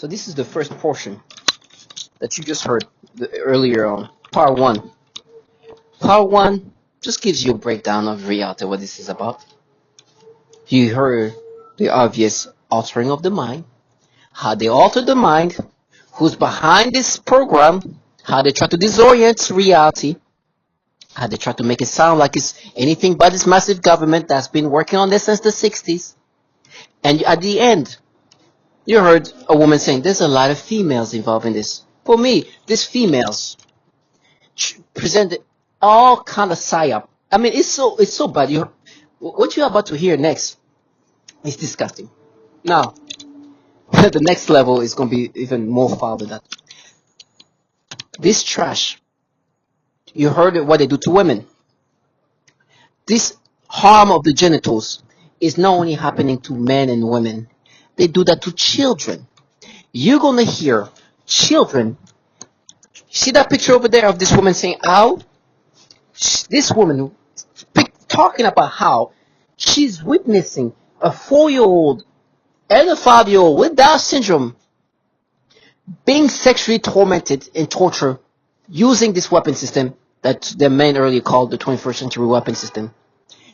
So this is the first portion that you just heard earlier on, part one. Part one just gives you a breakdown of reality, what this is about. You heard the obvious altering of the mind, how they alter the mind, who's behind this program, how they try to disorient reality, how they try to make it sound like it's anything but this massive government that's been working on this since the 60s. And at the end, you heard a woman saying there's a lot of females involved in this. For me, these females presented all kind of psyop. I mean, it's so bad. What you're about to hear next is disgusting. Now, the next level is going to be even more foul than that. This trash, you heard what they do to women. This harm of the genitals is not only happening to men and women. They do that to children. You're going to hear children. See that picture over there of this woman saying, ow? This woman talking about how she's witnessing a 4-year-old and a 5-year-old with Down syndrome being sexually tormented and tortured using this weapon system that the men earlier called the 21st century weapon system.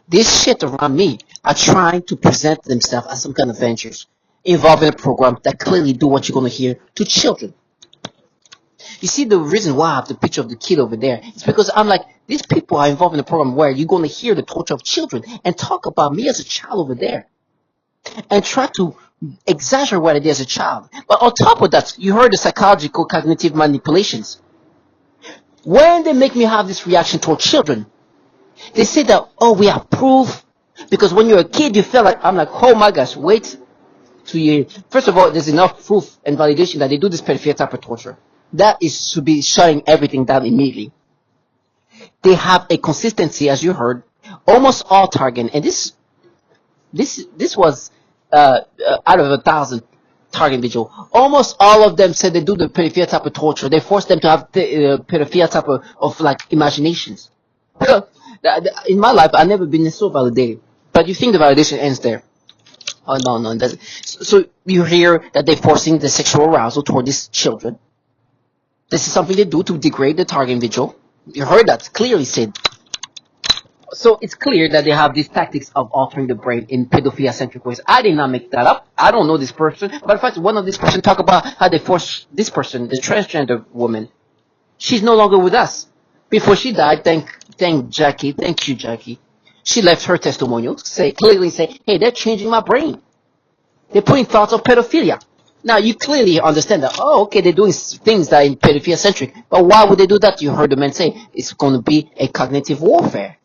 This shit around me are trying to present themselves as some kind of ventures involving a program that clearly do what you're going to hear to children. You see, the reason why I have the picture of the kid over there is because I'm like, these people are involved in a program where you're going to hear the torture of children and talk about me as a child over there and try to exaggerate what it is as a child. But on top of that, you heard the psychological cognitive manipulations. When they make me have this reaction toward children, they say that, oh, we have proof. Because when you're a kid, you feel like, I'm like, oh my gosh, wait 2 years. First of all, there's enough proof and validation that they do this pedophilia type of torture. That is to be shutting everything down immediately. They have a consistency, as you heard, almost all target. And this was out of 1,000 target individual. Almost all of them said they do the pedophilia type of torture. They force them to have the pedophilia type of like imaginations. In my life, I've never been so validated. But you think the validation ends there. Oh, no, it doesn't. So you hear that they're forcing the sexual arousal toward these children. This is something they do to degrade the target individual. You heard that clearly said. So it's clear that they have these tactics of altering the brain in pedophilia-centric ways. I did not make that up. I don't know this person. But in fact, one of these person talk about how they force this person, the transgender woman. She's no longer with us. Before she died, thank Jackie. Thank you, Jackie. She left her testimonial to clearly say, hey, they're changing my brain. They're putting thoughts of pedophilia. Now, you clearly understand that, oh, okay, they're doing things that are pedophilia-centric. But why would they do that? You heard the man say, it's going to be a cognitive warfare.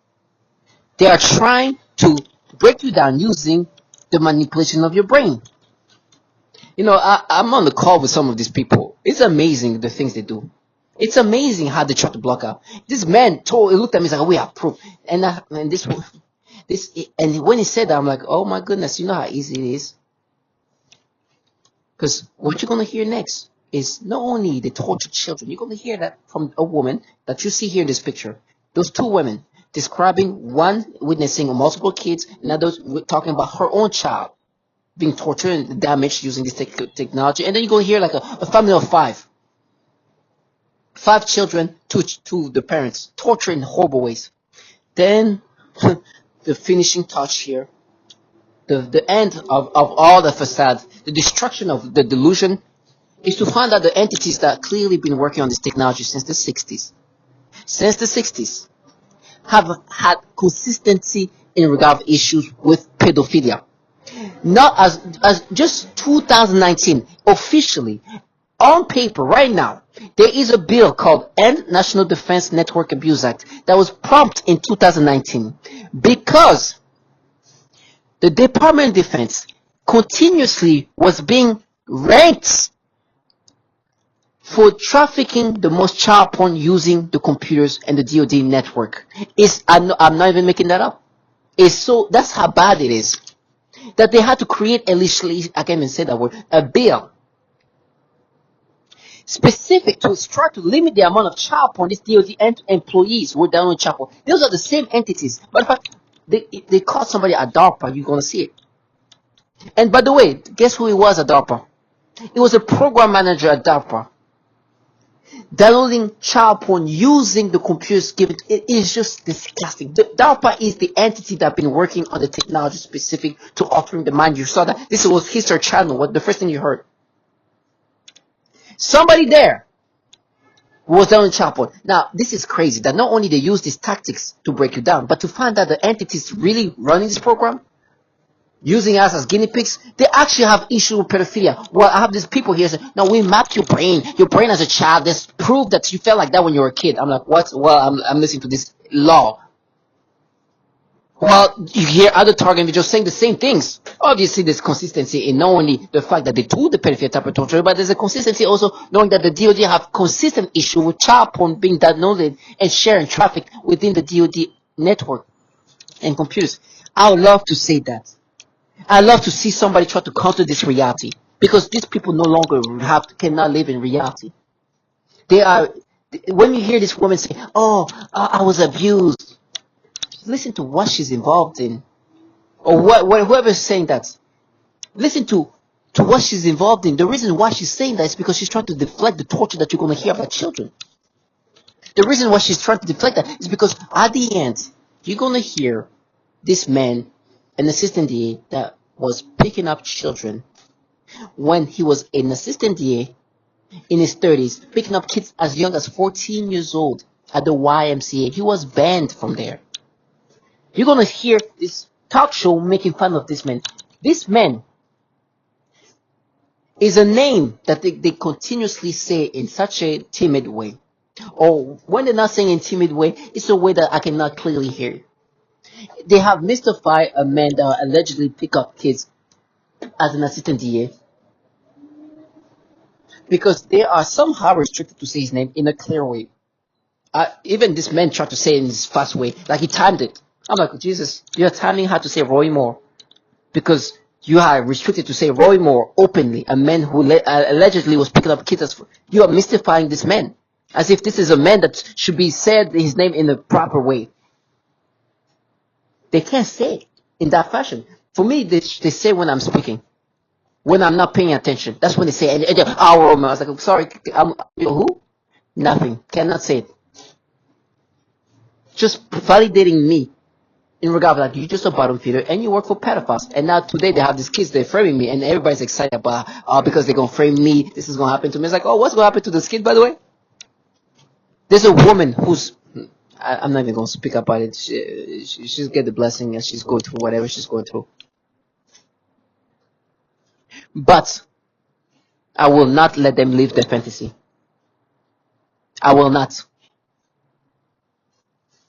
They are trying to break you down using the manipulation of your brain. You know, I'm on the call with some of these people. It's amazing the things they do. It's amazing how they try to block out. This man looked at me, he's like, we have proof. And when he said that, I'm like, oh my goodness, you know how easy it is? Because what you're going to hear next is not only the tortured children, you're going to hear that from a woman that you see here in this picture. Those two women describing one witnessing multiple kids, and others talking about her own child being tortured and damaged using this technology. And then you're going to hear like a family of 5. 5 children, to the parents, tortured in horrible ways. Then the finishing touch here. The end of all the facade, the destruction of the delusion, is to find out the entities that clearly been working on this technology since the 60s. Since the 60s, have had consistency in regard to issues with pedophilia. Not as just 2019, officially, on paper, right now, there is a bill called End National Defense Network Abuse Act that was prompted in 2019 because the Department of Defense continuously was being ranked for trafficking the most child porn using the computers and the DoD network. I'm not even making that up. That's how bad it is. That they had to create I can't even say that word, a bill specific to try to limit the amount of child porn these DoD employees were down on child porn. Those are the same entities. But in fact, they caught somebody at DARPA, you're going to see it. And by the way, guess who he was at DARPA? It was a program manager at DARPA downloading child porn using the computers given. It is just disgusting. DARPA is the entity that have been working on the technology specific to altering the mind. You saw that this was History Channel. What the first thing you heard? Somebody there was downloading child porn. Now this is crazy. That not only they use these tactics to break you down, but to find out the entities really running this program, using us as guinea pigs, they actually have issue with pedophilia. Well, I have these people here saying, no, we mapped your brain as a child. There's proof that you felt like that when you were a kid. I'm like, what? Well, I'm listening to this law. Well, you hear other target individuals saying the same things. Obviously, there's consistency in not only the fact that they do the pedophilia type of torture, but there's a consistency also knowing that the DoD have consistent issue with child porn being downloaded and shared and trafficked within the DoD network and computers. I would love to say that. I love to see somebody try to counter this reality, because these people no longer cannot live in reality. They are. When you hear this woman say, "Oh, I was abused," listen to what she's involved in, or whoever's saying that. Listen to what she's involved in. The reason why she's saying that is because she's trying to deflect the torture that you're going to hear about children. The reason why she's trying to deflect that is because at the end, you're going to hear this man, an assistant DA that was picking up children when he was an assistant DA in his 30s, picking up kids as young as 14 years old at the YMCA. He was banned from there. You're going to hear this talk show making fun of this man. This man is a name that they continuously say in such a timid way. Or when they're not saying in timid way, it's a way that I cannot clearly hear. They have mystified a man that allegedly pick up kids as an assistant DA because they are somehow restricted to say his name in a clear way. Even this man tried to say it in his fast way, like he timed it. I'm like, Jesus, you're timing how to say Roy Moore because you are restricted to say Roy Moore openly, a man who allegedly was picking up kids. You are mystifying this man as if this is a man that should be said his name in the proper way. They can't say it in that fashion. For me, they say when I'm speaking, when I'm not paying attention. That's when they say, I was like, sorry, who? Nothing. Cannot say it. Just validating me in regard to like, you're just a bottom feeder and you work for pedophiles. And now today they have these kids, they're framing me, and everybody's excited about, because they're going to frame me, this is going to happen to me. It's like, oh, what's going to happen to this kid, by the way? There's a woman who's, I'm not even going to speak about it. She's get the blessing and she's going through whatever she's going through. But I will not let them live their fantasy. I will not.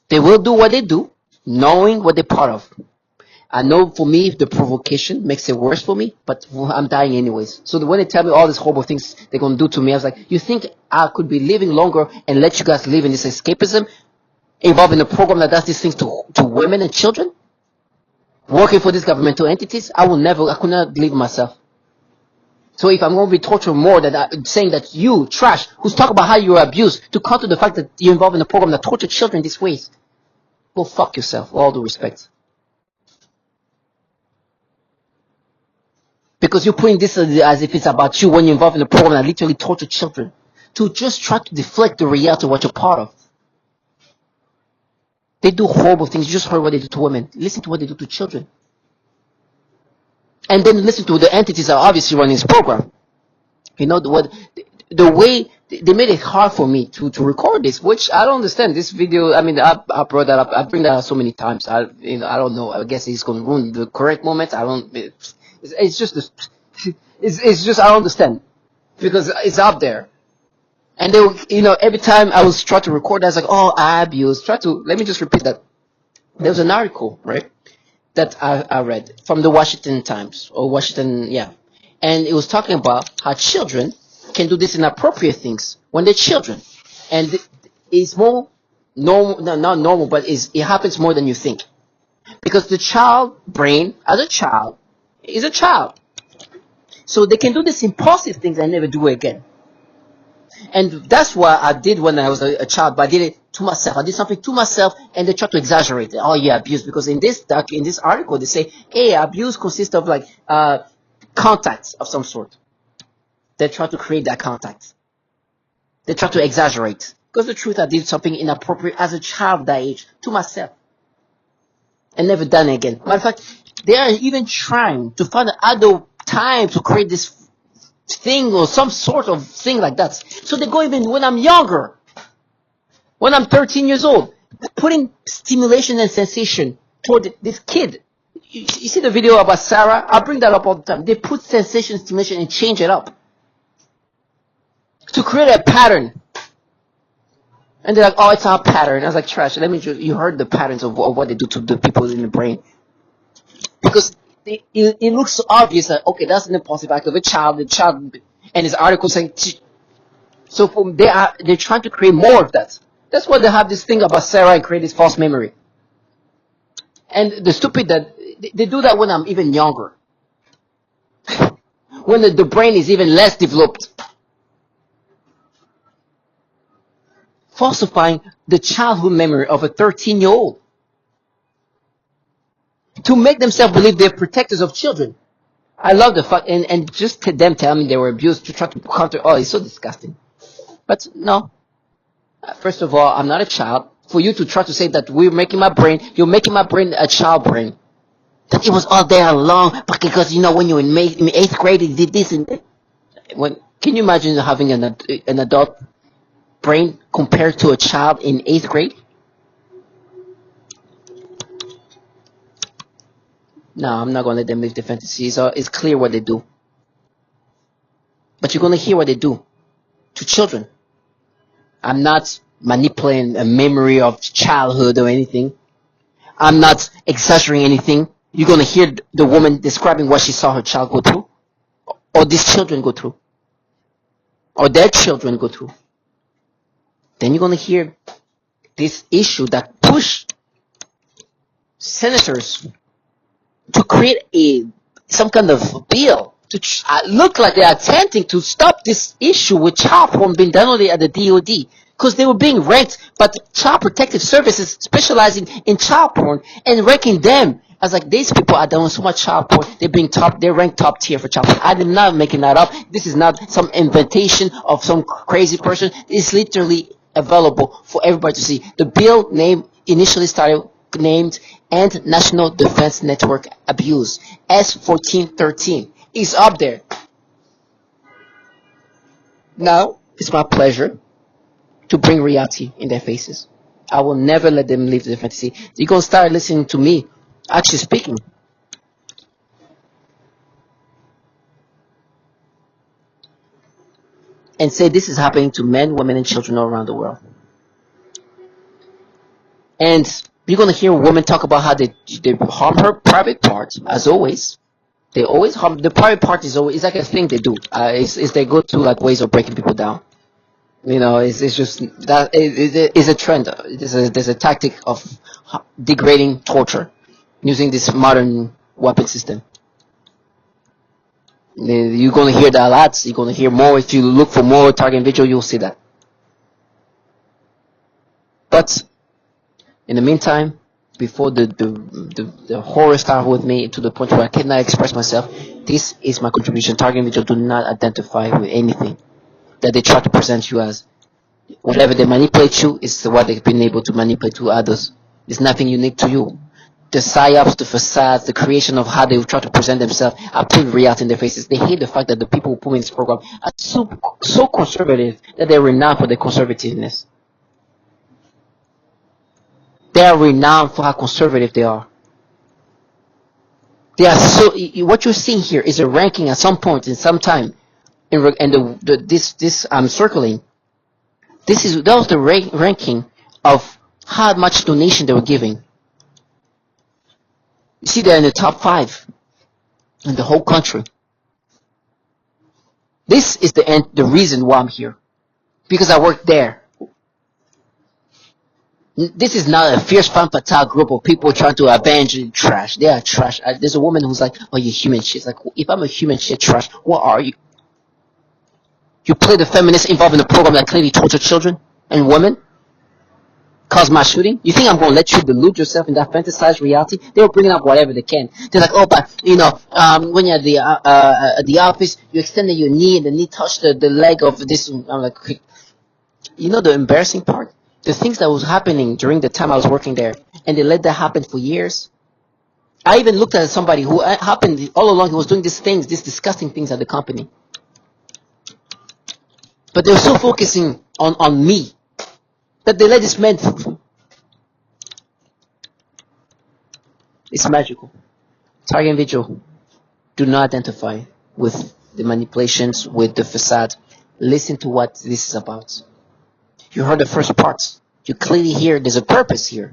They will do what they do, knowing what they're part of. I know for me, the provocation makes it worse for me, but I'm dying anyways. So when they tell me all these horrible things they're going to do to me, I was like, you think I could be living longer and let you guys live in this escapism? Involved in a program that does these things to women and children, working for these governmental entities, I could not live myself. So if I'm going to be tortured more than saying that you, trash, who's talking about how you were abused, to counter the fact that you're involved in a program that tortures children these ways, go fuck yourself, with all due respect. Because you're putting this as if it's about you when you're involved in a program that literally tortures children, to just try to deflect the reality of what you're part of. They do horrible things. You just heard what they do to women. Listen to what they do to children. And then listen to the entities that are obviously running this program. You know, the way they made it hard for me to record this, which I don't understand. This video, I mean, I brought that up. I bring that up so many times. I don't know. I guess it's going to ruin the correct moment. It's just I don't understand. Because it's out there. And they, every time I was trying to record, I was like, oh, I abused. Let me just repeat that. There was an article, right, that I read from the Washington Times, or Washington, yeah. And it was talking about how children can do this inappropriate things when they're children. And it's more normal, not normal, but it happens more than you think. Because the child brain, as a child, is a child. So they can do these impulsive things and never do it again. And that's what I did when I was a child, but I did it to myself. I did something to myself, and they tried to exaggerate it. Oh, yeah, abuse. Because in this article, they say, hey, abuse consists of like contacts of some sort. they try to create that contact. They try to exaggerate. Because the truth, I did something inappropriate as a child that age to myself. And never done it again. Matter of fact, they are even trying to find another time to create this thing or some sort of thing like that. So they go even when I'm younger. When I'm 13 years old. Putting stimulation and sensation toward this kid. You see the video about Sarah? I bring that up all the time. They put sensation, stimulation, and change it up. To create a pattern. And they're like, oh, it's our pattern. I was like, trash. Let me just, you heard the patterns of what they do to the people in the brain. Because it looks so obvious that, okay, that's an impulsive act of a child, and his article saying, so they're trying to create more of that. That's why they have this thing about Sarah and create this false memory. And the stupid that, they do that when I'm even younger. When the brain is even less developed. Falsifying the childhood memory of a 13-year-old to make themselves believe they're protectors of children. I love the fact, and just them telling me they were abused to try to counter. Oh, it's so disgusting. But no. First of all, I'm not a child. For you to try to say that you're making my brain a child brain. That it was all there along, but because when you were in 8th grade, you did this and that. Can you imagine having an adult brain compared to a child in 8th grade? No, I'm not going to let them live the fantasy. It's clear what they do. But you're going to hear what they do to children. I'm not manipulating a memory of childhood or anything. I'm not exaggerating anything. You're going to hear the woman describing what she saw her child go through. Or these children go through. Or their children go through. Then you're going to hear this issue that pushed senators to create some kind of bill to look like they're attempting to stop this issue with child porn being done only at the DOD, because they were being ranked by the Child Protective Services specializing in child porn and ranking them as like, these people are doing so much child porn, they're ranked top tier for child porn. I am not making that up. This is not some inventation of some crazy person. It's literally available for everybody to see. The bill initially started named End National Defense Network Abuse, S1413, is up there. Now, it's my pleasure to bring reality in their faces. I will never let them live the fantasy. You're going to start listening to me actually speaking. And say this is happening to men, women, and children all around the world. And you're going to hear women talk about how they harm her private parts, as always. They always harm. The private part is always, it's like a thing they do. It's they go to like ways of breaking people down. It's just, that is a trend. There's a tactic of degrading torture using this modern weapon system. You're going to hear that a lot. You're going to hear more. If you look for more target video, you'll see that. But in the meantime, before the horror started with me to the point where I cannot express myself, this is my contribution. Target video do not identify with anything that they try to present you as. Whatever they manipulate you is what they've been able to manipulate to others. It's nothing unique to you. The psyops, the facades, the creation of how they try to present themselves are putting reality in their faces. They hate the fact that the people who put in this program are so conservative that they're renowned for their conservativeness. They are renowned for how conservative they are. They are what you're seeing here is a ranking at some point in some time, and this I'm circling. That was the ranking of how much donation they were giving. You see, they're in the top 5 in the whole country. This is the reason why I'm here, because I work there. This is not a fierce femme fatale group of people trying to avenge trash. They are trash. There's a woman who's like, oh, you're human shit. It's like, if I'm a human shit trash, what are you? You play the feminists involved in the program that clearly torture children and women? cause mass shooting? You think I'm going to let you delude yourself in that fantasized reality? They were bringing up whatever they can. They're like, oh, but, when you're at the office, you extended your knee and the knee touched the leg of this. I'm like, you know the embarrassing part? The things that was happening during the time I was working there, and they let that happen for years. I even looked at somebody who happened all along. He was doing these things, these disgusting things at the company. But they were so focusing on me that they let this man. It's magical. Target individual. Do not identify with the manipulations, with the facade. Listen to what this is about. You heard the first parts. You clearly hear there's a purpose here.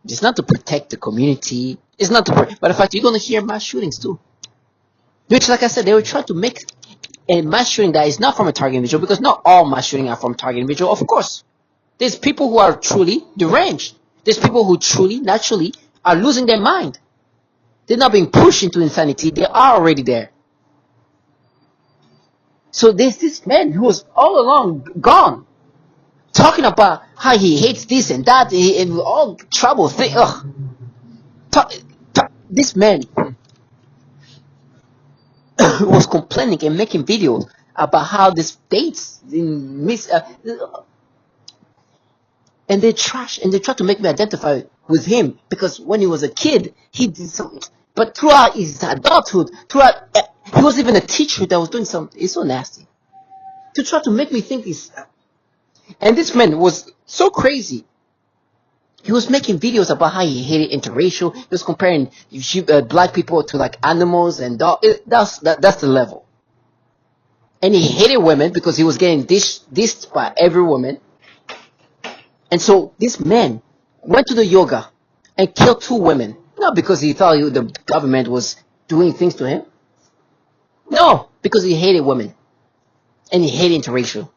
It's not to protect the community. It's not to. But in fact, you're going to hear mass shootings too. Which, like I said, they were trying to make a mass shooting that is not from a target individual, because not all mass shooting are from target individual. Of course, there's people who are truly deranged. There's people who truly, naturally, are losing their mind. They're not being pushed into insanity. They are already there. So there's this man who was all along gone, talking about how he hates this and that, and all trouble thing. This man was complaining and making videos about how this dates and they try to make me identify with him, because when he was a kid he did something, but throughout his adulthood, he was even a teacher that was doing something. It's so nasty to try to make me think this. And this man was so crazy. He was making videos about how he hated interracial. He was comparing black people to like animals and dogs. That's the level. And he hated women because he was getting dissed by every woman. And so this man went to the yoga and killed 2 women. Not because he thought the government was doing things to him. No, because he hated women. And he hated interracial.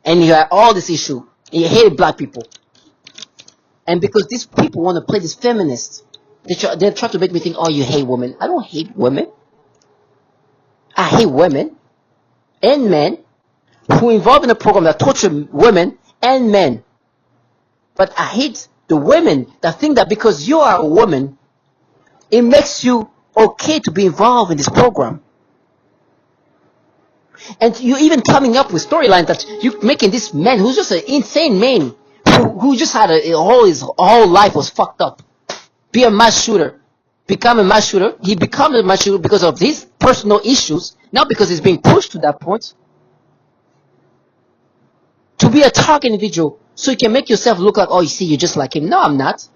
And he had all this issue. He hated black people. And because these people want to play this feminist, they try to make me think, oh, you hate women. I don't hate women. I hate women and men who are involved in a program that torture women and men. But I hate the women that think that because you are a woman, it makes you okay to be involved in this program. And you even coming up with storylines that you making this man who's just an insane man who just had his whole life was fucked up, be a mass shooter, become a mass shooter. He became a mass shooter because of his personal issues, not because he's being pushed to that point. To be a target individual, so you can make yourself look like, oh, you see, you're just like him. No, I'm not.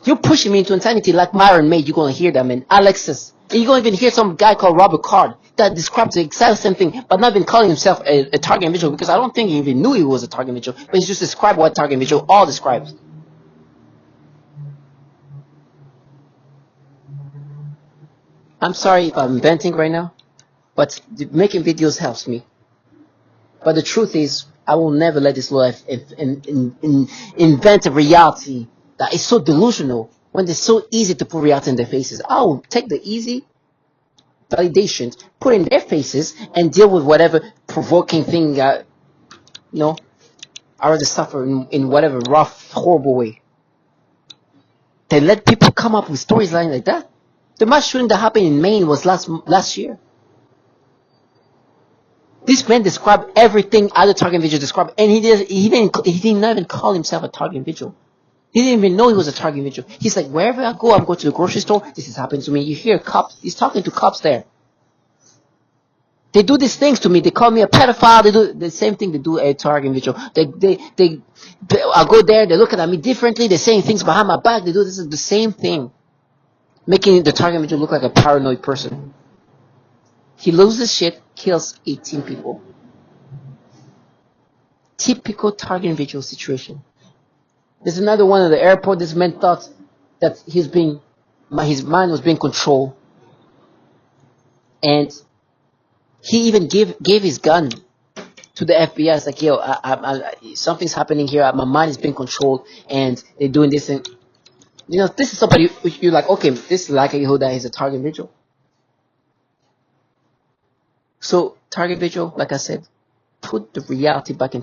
You're pushing me into insanity like Myron made. You're going to hear them, and Alexis. And you're going to even hear some guy called Robert Card that describes the exact same thing, but not even calling himself a target individual, because I don't think he even knew he was a target individual, but he's just described what target individual all describes. I'm sorry if I'm venting right now, but making videos helps me. But the truth is, I will never let this life invent a reality that is so delusional when it's so easy to put reality in their faces. I will take the easy validations, put in their faces, and deal with whatever provoking thing, I rather suffer in whatever rough, horrible way. They let people come up with stories like that. The mass shooting that happened in Maine was last year. This man described everything other target individual described, and he didn't even call himself a target individual. He didn't even know he was a target individual. He's like, wherever I go, I'm going to the grocery store, this is happening to me. You hear cops, he's talking to cops there. They do these things to me. They call me a pedophile. They do the same thing they do a target individual. I go there, they're looking at me differently, they're saying things behind my back, they do this is the same thing. Making the target individual look like a paranoid person. He loses shit, kills 18 people. Typical target individual situation. There's another one at the airport. This man thought that his mind was being controlled, and he even gave his gun to the FBI. It's like, yo, something's happening here. My mind is being controlled, and they're doing this. And this is somebody you're like, okay, this is likelihood that he's a target individual. So target individual, like I said, put the reality back in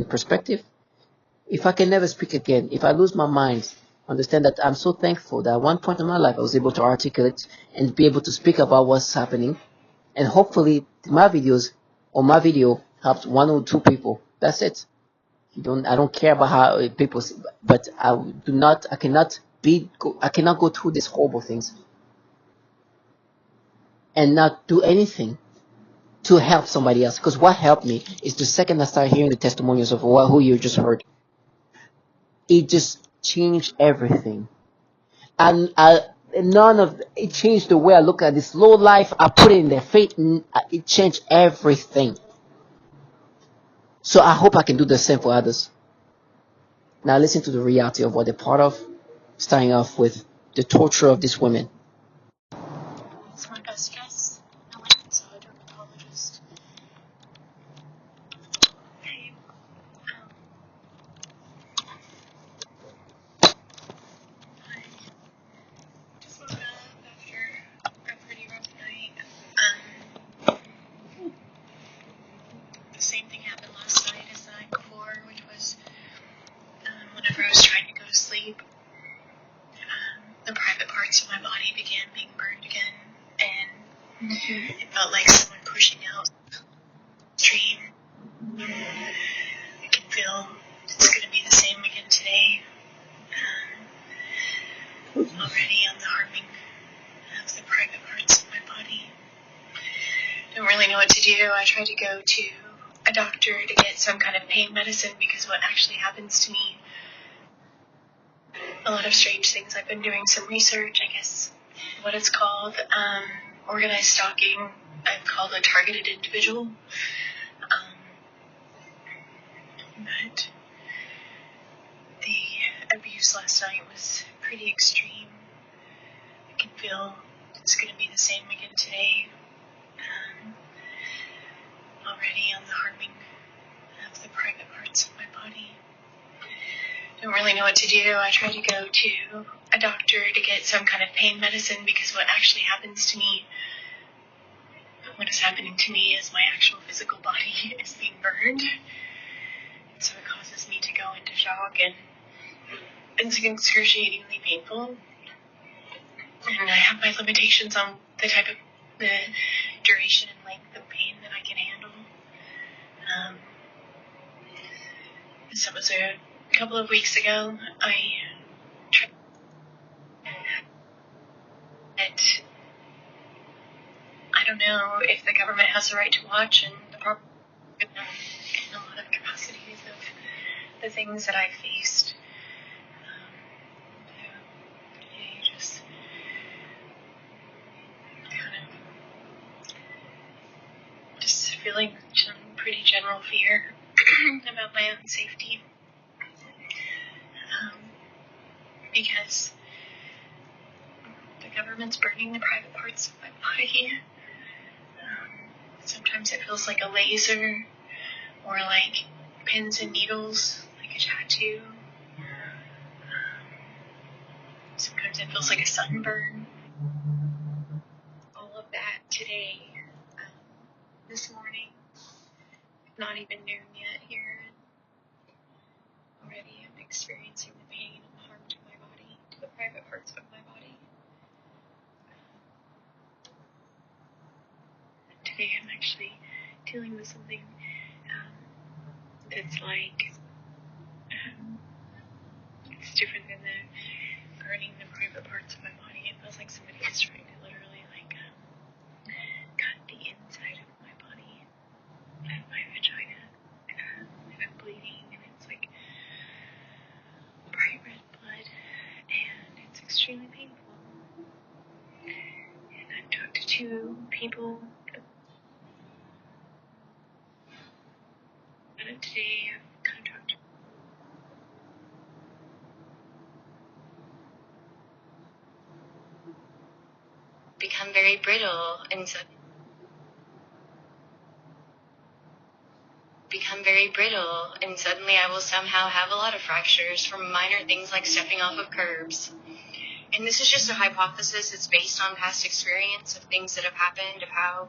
perspective. If I can never speak again, if I lose my mind, understand that I'm so thankful that at one point in my life I was able to articulate and be able to speak about what's happening. And hopefully my videos or my video helps one or two people. That's it. I don't care about how people see, but I cannot go through these horrible things and not do anything to help somebody else. Because what helped me is the second I started hearing the testimonials of who you just heard, it just changed everything. And it changed the way I look at this low life. I put it in their faith, and it changed everything. So I hope I can do the same for others. Now listen to the reality of what they're part of, starting off with the torture of these women. It's my best guess. I went and saw a dermatologist. I, I just woke up after a pretty rough night. The same thing happened last night as the night before, which was whenever I was trying to go to sleep, the private parts of my body began being burned again, and it felt like someone pushing out stream. I can feel it's going to be the same again today. Already on the harming of the private parts of my body. Don't really know what to do. I tried to go to a doctor to get some kind of pain medicine because what actually happens to me, a lot of strange things. I've been doing some research, I guess what it's called, organized stalking. I'm called a targeted individual. But the abuse last night was pretty extreme. I can feel it's going to be the same again today. Already on the harming of the private parts of my body. Don't really know what to do. I tried to go to a doctor to get some kind of pain medicine because what actually happens to me, what is happening to me is my actual physical body is being burned. So it causes me to go into shock and it's excruciatingly painful. And I have my limitations on the type of the duration and length of pain that I can handle. So it was a couple of weeks ago, I tried it. I don't know if the government has the right to watch and the proper in a lot of capacities of the things that I've faced. Just kind of just feeling some pretty general fear about my own safety. Because the government's burning the private parts of my body. Sometimes it feels like a laser or like pins and needles, like a tattoo. Sometimes it feels like a sunburn. All of that today, this morning, not even noon yet here. Already I'm experiencing the pain and the harm to my body, to the private parts of my body. Today I'm actually dealing with something that's like, it's different than the burning the private parts of my body. It feels like somebody is trying to literally like cut the inside of my body and my vagina. And I'm bleeding and it's like bright red blood and it's extremely painful. And I've talked to two people. And today I've kind of talked to become very brittle and suddenly I will somehow have a lot of fractures from minor things like stepping off of curbs. And this is just a hypothesis. It's based on past experience of things that have happened, of how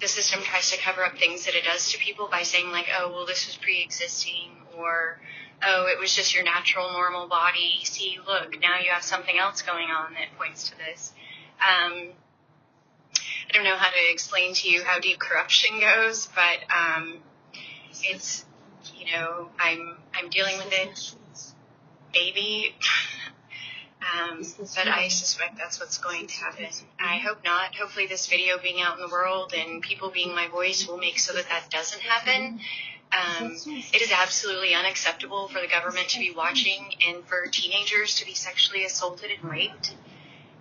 the system tries to cover up things that it does to people by saying, like, oh, well, this was pre-existing, or, oh, it was just your natural, normal body. See, look, now you have something else going on that points to this. I don't know how to explain to you how deep corruption goes, but it's, you know, I'm dealing with it, maybe. But I suspect that's what's going to happen. I hope not. Hopefully this video being out in the world and people being my voice will make so that that doesn't happen. It is absolutely unacceptable for the government to be watching and for teenagers to be sexually assaulted and raped,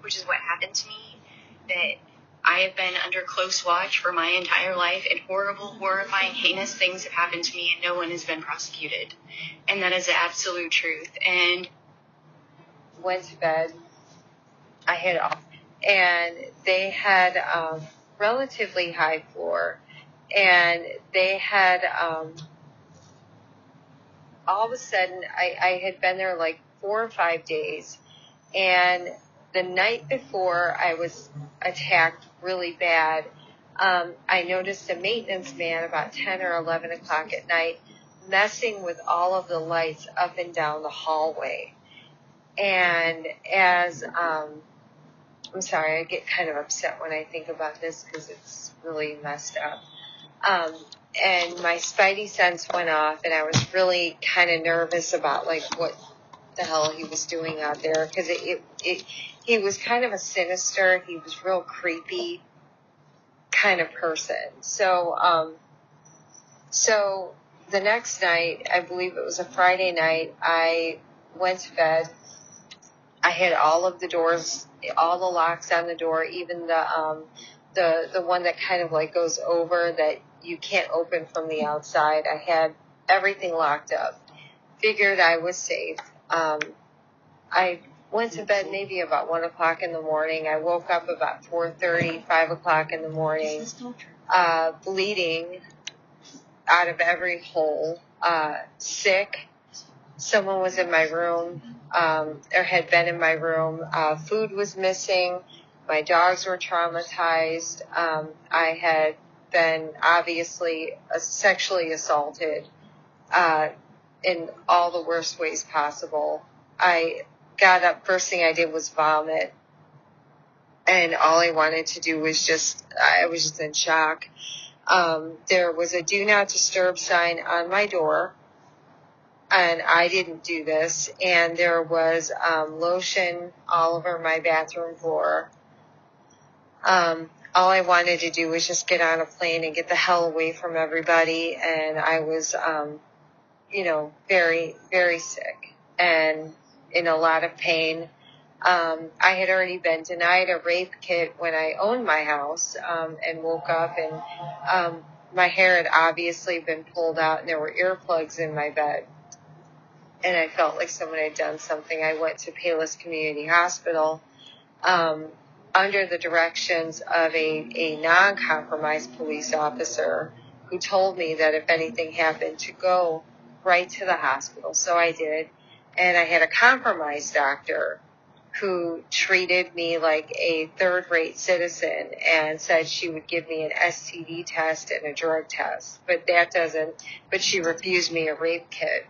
which is what happened to me. That I have been under close watch for my entire life, and horrible, horrifying, heinous things have happened to me, and no one has been prosecuted. And that is the absolute truth. And went to bed. I had off, and they had relatively high floor, and they had all of a sudden I had been there like 4 or 5 days, and the night before I was attacked really bad. I noticed a maintenance man about 10 or 11 o'clock at night messing with all of the lights up and down the hallway. And as, I'm sorry, I get kind of upset when I think about this because it's really messed up. And my spidey sense went off, and I was really kind of nervous about, like, what the hell he was doing out there, because he was kind of a sinister, he was real creepy kind of person. So the next night, I believe it was a Friday night, I went to bed. I had all of the doors, all the locks on the door, even the one that kind of like goes over that you can't open from the outside. I had everything locked up. Figured I was safe. I went to bed maybe about 1 o'clock in the morning. I woke up about 4:30, 5 o'clock in the morning, bleeding out of every hole, sick. Someone was in my room, or had been in my room. Food was missing. My dogs were traumatized. I had been obviously sexually assaulted in all the worst ways possible. I got up, first thing I did was vomit. And all I wanted to do was I was just in shock. There was a do not disturb sign on my door. And I didn't do this, and there was lotion all over my bathroom floor. All I wanted to do was just get on a plane and get the hell away from everybody, and I was, very, very sick and in a lot of pain. I had already been denied a rape kit when I owned my house, and woke up, and my hair had obviously been pulled out, and there were earplugs in my bed. And I felt like someone had done something. I went to Palos Community Hospital under the directions of a non-compromised police officer who told me that if anything happened to go right to the hospital. So I did. And I had a compromised doctor who treated me like a third-rate citizen and said she would give me an STD test and a drug test. But she refused me a rape kit.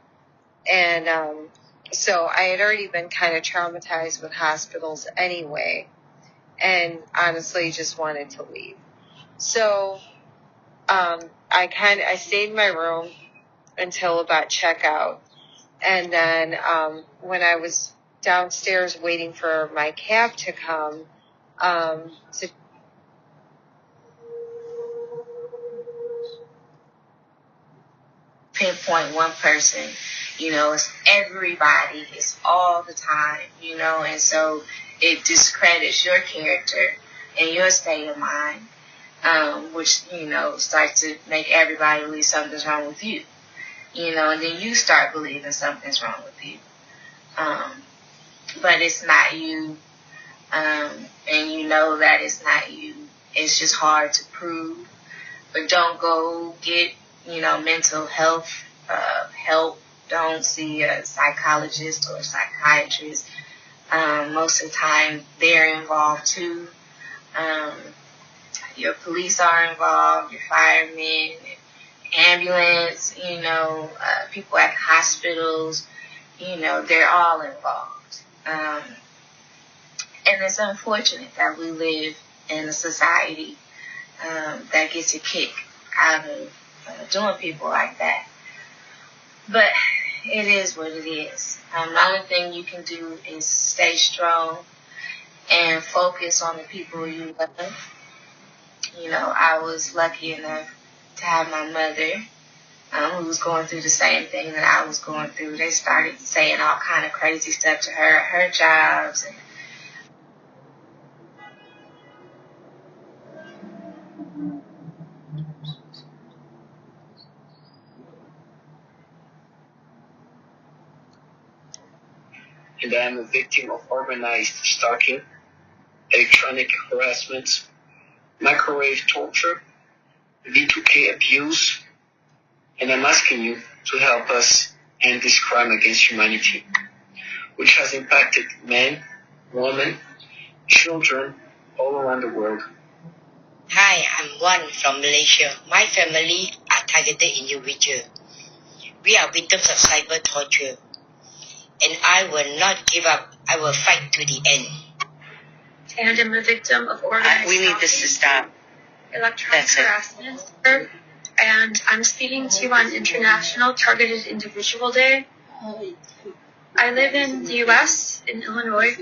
And so I had already been kind of traumatized with hospitals anyway, and honestly just wanted to leave. So I stayed in my room until about checkout, and then when I was downstairs waiting for my cab to come to pinpoint one person, it's everybody, it's all the time, and so it discredits your character and your state of mind, which, starts to make everybody believe something's wrong with you, and then you start believing something's wrong with you. But it's not you, and you know that it's not you. It's just hard to prove. But don't go get, mental health help. Don't see a psychologist or a psychiatrist. Most of the time, they're involved too. Your police are involved, your firemen, ambulance, people at hospitals, they're all involved. And it's unfortunate that we live in a society that gets a kick out of doing people like that. But it is what it is. The only thing you can do is stay strong and focus on the people you love. I was lucky enough to have my mother, who was going through the same thing that I was going through. They started saying all kind of crazy stuff to her at her jobs. And I am a victim of organized stalking, electronic harassment, microwave torture, V2K abuse, and I'm asking you to help us end this crime against humanity, which has impacted men, women, children all around the world. Hi, I'm Wan from Malaysia. My family are targeted individuals. We are victims of cyber torture. And I will not give up. I will fight to the end. And I'm a victim of organized We need this to stop. electronic harassment. And I'm speaking to you on International Targeted Individual Day. I live in the U.S., in Illinois,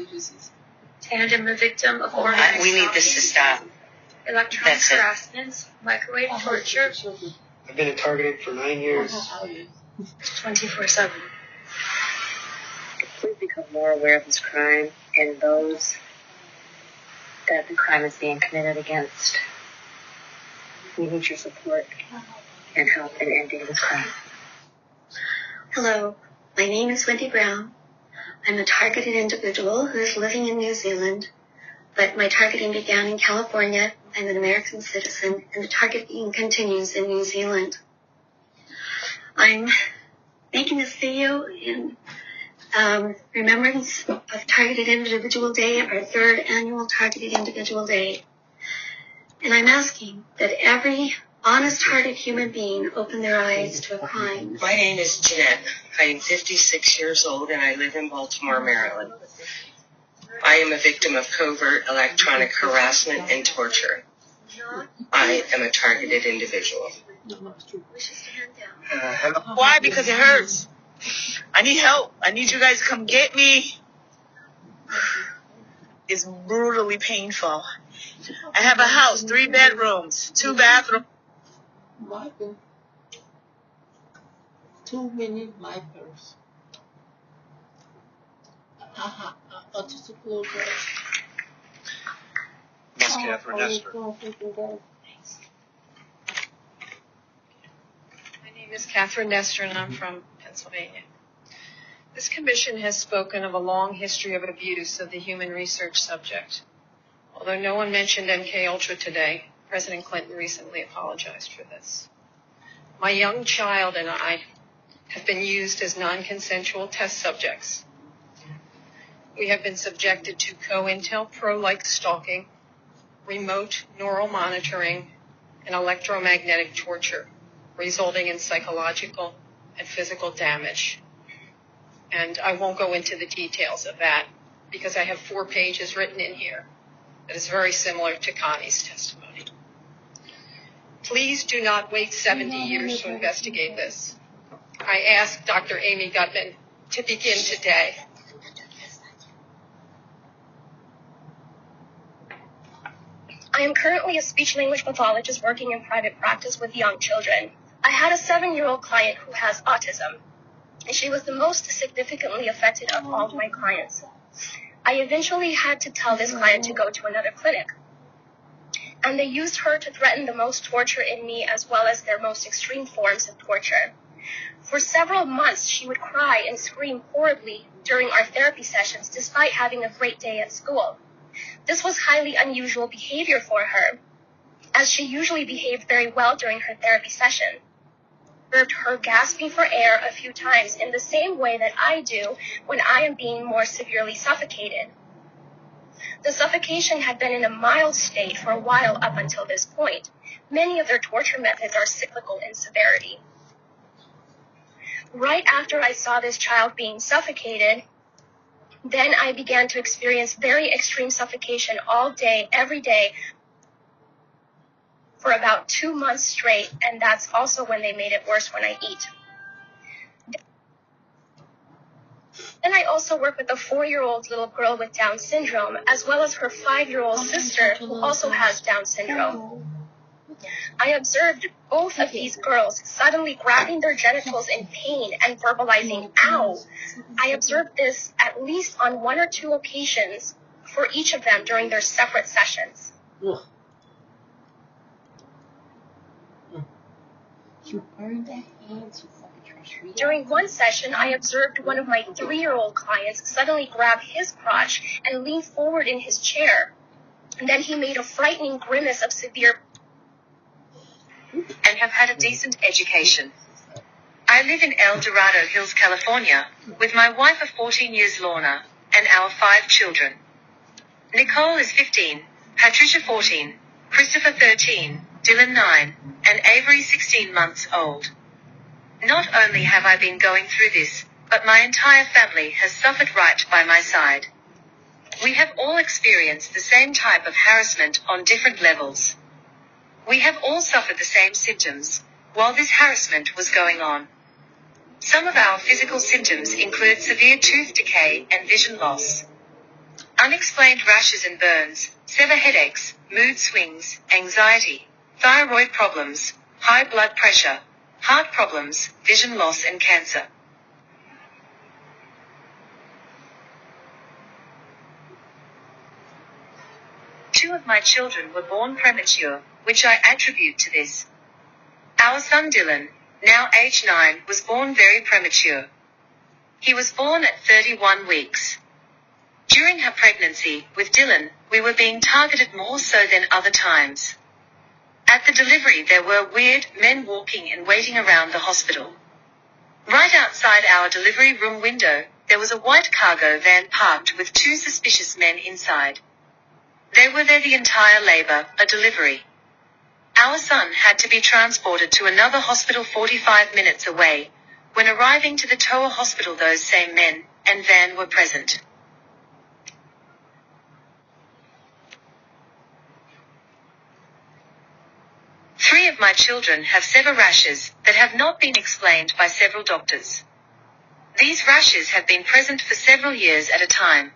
and I'm a victim of organized We need this to stop. electronic harassment, microwave torture, I've been targeted for 9 years. 24/7. Please become more aware of this crime and those that the crime is being committed against. We need your support and help in ending this crime. Hello, my name is Wendy Brown. I'm a targeted individual who is living in New Zealand, but my targeting began in California. I'm an American citizen, and the targeting continues in New Zealand. I'm making this video in remembrance of Targeted Individual Day, our third annual Targeted Individual Day. And I'm asking that every honest-hearted human being open their eyes to a crime. My name is Jeanette. I am 56 years old and I live in Baltimore, Maryland. I am a victim of covert electronic harassment and torture. I am a targeted individual. Why? Because it hurts. I need help. I need you guys to come get me. It's brutally painful. I have a house, 3 bedrooms, 2 bathrooms. Too many vipers. Miss Catherine Nestor. My name is Catherine Nestor, and I'm from Pennsylvania. This commission has spoken of a long history of abuse of the human research subject. Although no one mentioned MKUltra today, President Clinton recently apologized for this. My young child and I have been used as non-consensual test subjects. We have been subjected to COINTELPRO-like stalking, remote neural monitoring, and electromagnetic torture, resulting in psychological and physical damage. And I won't go into the details of that because I have 4 pages written in here that is very similar to Connie's testimony. Please do not wait 70 years to investigate this. I ask Dr. Amy Gutman to begin today. I am currently a speech-language pathologist working in private practice with young children. I had a 7-year-old client who has autism, and she was the most significantly affected of all of my clients. I eventually had to tell this client to go to another clinic, and they used her to threaten the most torture in me as well as their most extreme forms of torture. For several months, she would cry and scream horribly during our therapy sessions despite having a great day at school. This was highly unusual behavior for her, as she usually behaved very well during her therapy session. I observed her gasping for air a few times in the same way that I do when I am being more severely suffocated. The suffocation had been in a mild state for a while up until this point. Many of their torture methods are cyclical in severity. Right after I saw this child being suffocated, then I began to experience very extreme suffocation all day, every day, for about 2 months straight, and that's also when they made it worse when I eat. Then I also work with a 4-year-old little girl with Down syndrome, as well as her 5-year-old sister who also has Down syndrome. I observed both of these girls suddenly grabbing their genitals in pain and verbalizing, "ow." I observed this at least on 1 or 2 occasions for each of them during their separate sessions. You burned their hands with like a trash. During one session, I observed one of my 3-year-old clients suddenly grab his crotch and lean forward in his chair. And then he made a frightening grimace of severe and have had a decent education. I live in El Dorado Hills, California, with my wife of 14 years, Lorna, and our 5 children. Nicole is 15, Patricia 14, Christopher 13, Dylan 9, and Avery 16 months old. Not only have I been going through this, but my entire family has suffered right by my side. We have all experienced the same type of harassment on different levels. We have all suffered the same symptoms while this harassment was going on. Some of our physical symptoms include severe tooth decay and vision loss, unexplained rashes and burns, severe headaches, mood swings, anxiety, thyroid problems, high blood pressure, heart problems, vision loss and cancer. Two of my children were born premature, which I attribute to this. Our son Dylan, now age 9, was born very premature. He was born at 31 weeks. During her pregnancy with Dylan, we were being targeted more so than other times. At the delivery there were weird men walking and waiting around the hospital. Right outside our delivery room window, there was a white cargo van parked with 2 suspicious men inside. They were there the entire labor, a delivery. Our son had to be transported to another hospital 45 minutes away. When arriving to the Toa hospital, those same men and van were present. Three of my children have severe rashes that have not been explained by several doctors. These rashes have been present for several years at a time.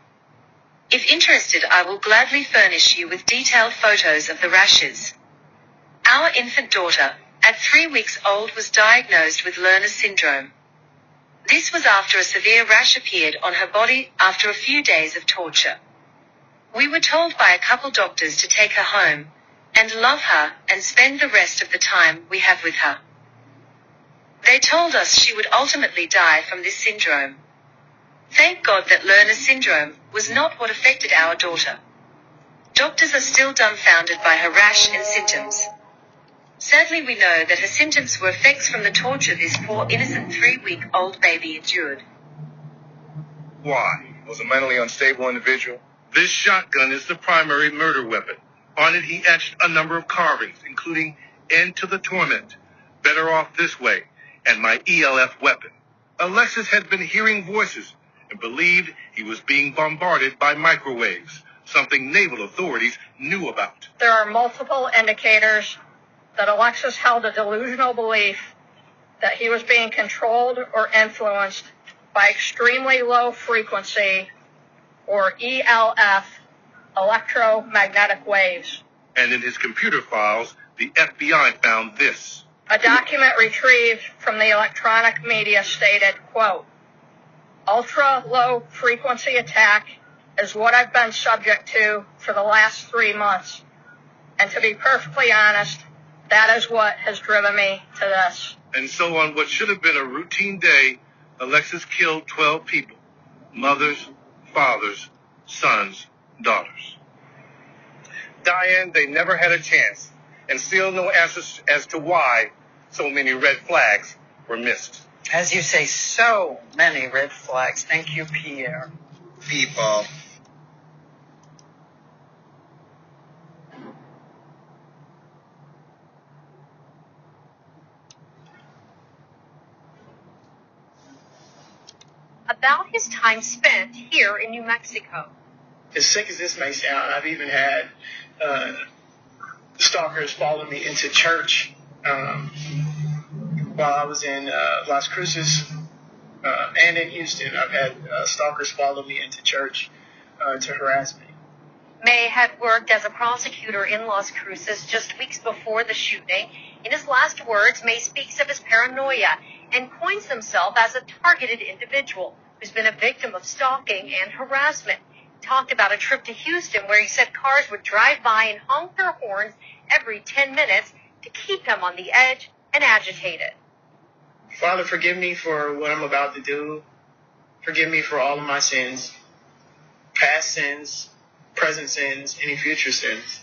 If interested, I will gladly furnish you with detailed photos of the rashes. Our infant daughter, at 3 weeks old, was diagnosed with Lerner's syndrome. This was after a severe rash appeared on her body after a few days of torture. We were told by a couple doctors to take her home and love her and spend the rest of the time we have with her. They told us she would ultimately die from this syndrome. Thank God that Lerner's syndrome was not what affected our daughter. Doctors are still dumbfounded by her rash and symptoms. Sadly, we know that her symptoms were effects from the torture this poor innocent 3-week-old baby endured. Why? Was a mentally unstable individual? This shotgun is the primary murder weapon. On it he etched a number of carvings, including "End to the Torment," "Better Off This Way," and "My ELF Weapon." Alexis had been hearing voices and believed he was being bombarded by microwaves, something naval authorities knew about. There are multiple indicators that Alexis held a delusional belief that he was being controlled or influenced by extremely low frequency, or ELF, electromagnetic waves. And in his computer files, the FBI found this. A document retrieved from the electronic media stated, quote, "Ultra-low frequency attack is what I've been subject to for the last 3 months. And to be perfectly honest, that is what has driven me to this." And so on what should have been a routine day, Alexis killed 12 people. Mothers, fathers, sons, daughters. Diane, they never had a chance, and still no answers as to why so many red flags were missed. As you say, so many red flags. Thank you, Pierre. People. about his time spent here in New Mexico. As sick as this may sound, I've even had stalkers follow me into church while I was in Las Cruces and in Houston. I've had stalkers follow me into church to harass me. May had worked as a prosecutor in Las Cruces just weeks before the shooting. In his last words, May speaks of his paranoia and coins himself as a targeted individual who's been a victim of stalking and harassment. He talked about a trip to Houston where he said cars would drive by and honk their horns every 10 minutes to keep him on the edge and agitated. Father, forgive me for what I'm about to do. Forgive me for all of my sins, past sins, present sins, any future sins.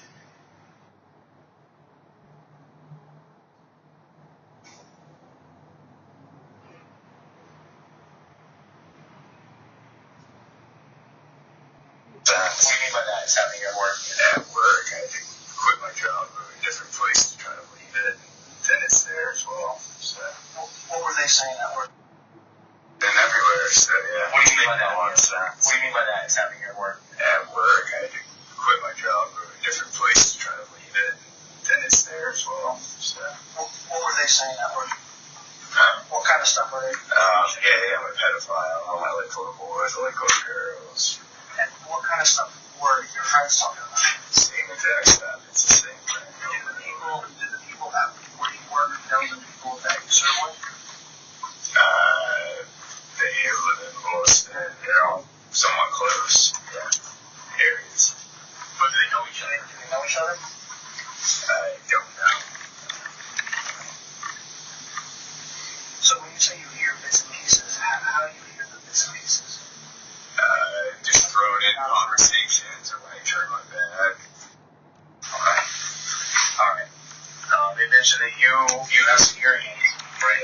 What do you mean by that? It's happening at work. At work, I had to quit my job, move to a different place to try to leave it. Then it's there as well. So, what were they saying at work? And everywhere. So yeah. What do you mean by that? What do you mean by that? It's happening at work. At work, I had to quit my job, move to a different place to try to leave it. Then it's there as well. So, what were they saying at work? What kind of stuff were they? Yeah, I'm a pedophile. I like little boys. I like little girls. And what kind of stuff were your friends talking about? Same exact stuff. It's the same thing. Did the people that where you work know the people that you serve with? They live in Boston. They're all somewhat close. Yeah. Areas. But do they know each other? Do they know each other? I don't know. So when you say you hear bits and pieces, how do you hear the bits and pieces? Just thrown in conversations or when I turn my back. Okay. Alright. They mentioned that you have some hearing aids, right?